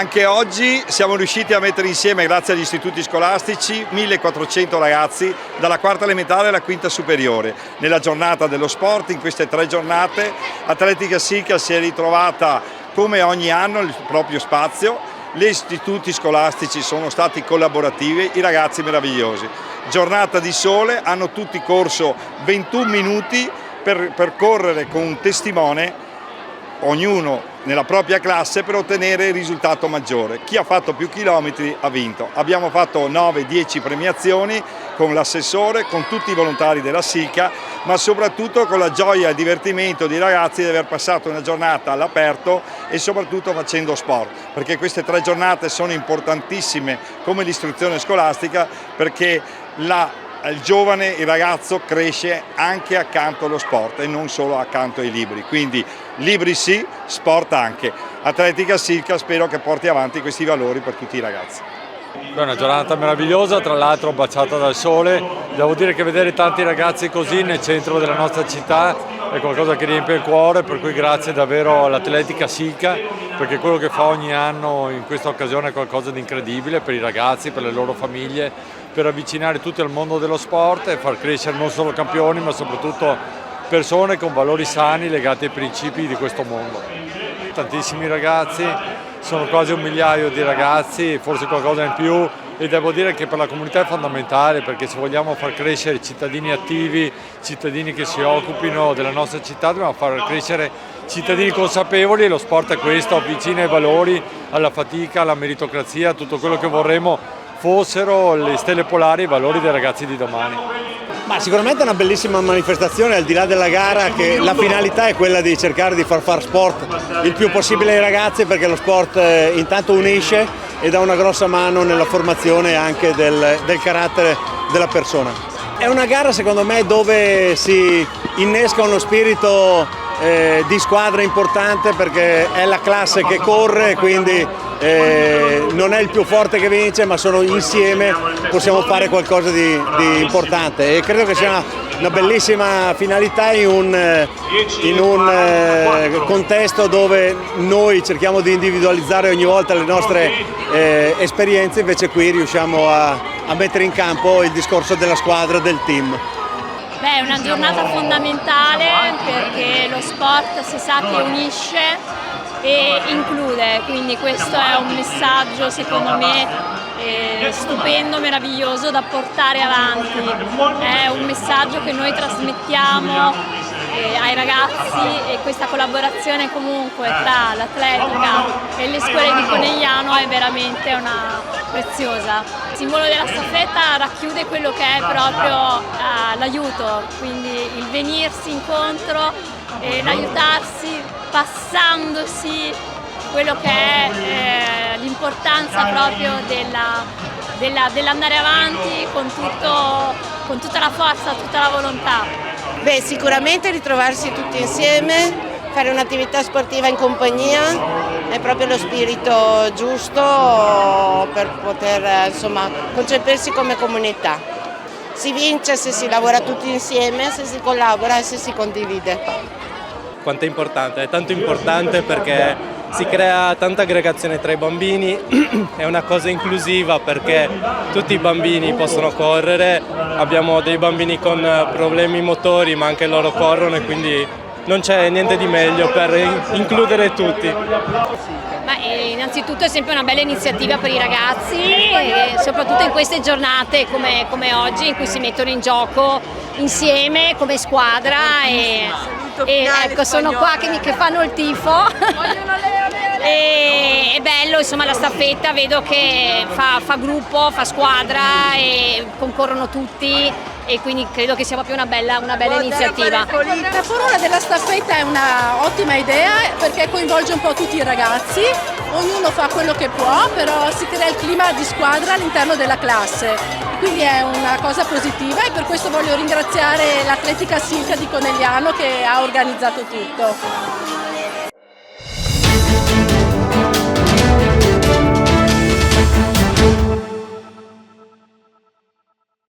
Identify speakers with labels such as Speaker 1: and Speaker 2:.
Speaker 1: Anche oggi siamo riusciti a mettere insieme, grazie agli istituti scolastici, 1400 ragazzi dalla quarta elementare alla quinta superiore. Nella giornata dello sport, in queste 3 giornate, Atletica Silca si è ritrovata come ogni anno il proprio spazio, gli istituti scolastici sono stati collaborativi, i ragazzi meravigliosi. Giornata di sole, hanno tutti corso 21 minuti per correre con un testimone, ognuno nella propria classe, per ottenere il risultato maggiore. Chi ha fatto più chilometri ha vinto. Abbiamo fatto 9-10 premiazioni con l'assessore, con tutti i volontari della Silca, ma soprattutto con la gioia e il divertimento dei ragazzi di aver passato una giornata all'aperto e soprattutto facendo sport, perché queste 3 giornate sono importantissime come l'istruzione scolastica, perché il giovane, il ragazzo cresce anche accanto allo sport e non solo accanto ai libri, quindi libri sì, sport anche. Atletica Silca spero che porti avanti questi valori per tutti i ragazzi.
Speaker 2: È una giornata meravigliosa, tra l'altro baciata dal sole. Devo dire che vedere tanti ragazzi così nel centro della nostra città è qualcosa che riempie il cuore, per cui grazie davvero all'Atletica Silca, perché quello che fa ogni anno in questa occasione è qualcosa di incredibile per i ragazzi, per le loro famiglie, per avvicinare tutti al mondo dello sport e far crescere non solo campioni ma soprattutto persone con valori sani legati ai principi di questo mondo. Tantissimi ragazzi, sono quasi 1 migliaio di ragazzi, forse qualcosa in più, e devo dire che per la comunità è fondamentale, perché se vogliamo far crescere cittadini attivi, cittadini che si occupino della nostra città, dobbiamo far crescere cittadini consapevoli, e lo sport è questo, avvicina ai valori, alla fatica, alla meritocrazia, a tutto quello che vorremmo fossero le stelle polari, i valori dei ragazzi di domani.
Speaker 3: Ma sicuramente è una bellissima manifestazione, al di là della gara, che la finalità è quella di cercare di far sport il più possibile ai ragazzi, perché lo sport intanto unisce e dà una grossa mano nella formazione anche del carattere della persona. È una gara secondo me dove si innesca uno spirito di squadra importante, perché è la classe che corre, quindi non è il più forte che vince, ma sono insieme, possiamo fare qualcosa di importante, e credo che sia una bellissima finalità in un contesto dove noi cerchiamo di individualizzare ogni volta le nostre esperienze, invece qui riusciamo a mettere in campo il discorso della squadra, del team.
Speaker 4: Beh, è una giornata fondamentale, perché lo sport si sa che unisce e include, quindi questo è un messaggio secondo me stupendo, meraviglioso da portare avanti. È un messaggio che noi trasmettiamo ai ragazzi, e questa collaborazione comunque tra l'atletica e le scuole di Conegliano è veramente una preziosa. Il simbolo della staffetta racchiude quello che è proprio l'aiuto, quindi il venirsi incontro e l'aiutarsi, passandosi quello che è l'importanza proprio dell'andare avanti con tutta la forza, tutta la volontà.
Speaker 5: Beh, sicuramente ritrovarsi tutti insieme, fare un'attività sportiva in compagnia è proprio lo spirito giusto per poter concepirsi come comunità. Si vince se si lavora tutti insieme, se si collabora e se si condivide.
Speaker 6: Quanto è importante? È tanto importante perché si crea tanta aggregazione tra i bambini, è una cosa inclusiva perché tutti i bambini possono correre, abbiamo dei bambini con problemi motori ma anche loro corrono, e quindi non c'è niente di meglio per includere tutti.
Speaker 4: Ma innanzitutto è sempre una bella iniziativa per i ragazzi, soprattutto in queste giornate come oggi, in cui si mettono in gioco insieme come squadra, e ecco, sono qua che fanno il tifo. E è bello, insomma, la staffetta vedo che fa gruppo, fa squadra e concorrono tutti, e quindi credo che sia proprio una bella iniziativa.
Speaker 7: La formula della staffetta è una ottima idea, perché coinvolge un po' tutti i ragazzi, ognuno fa quello che può, però si crea il clima di squadra all'interno della classe, quindi è una cosa positiva, e per questo voglio ringraziare l'Atletica Silca di Conegliano che ha organizzato tutto.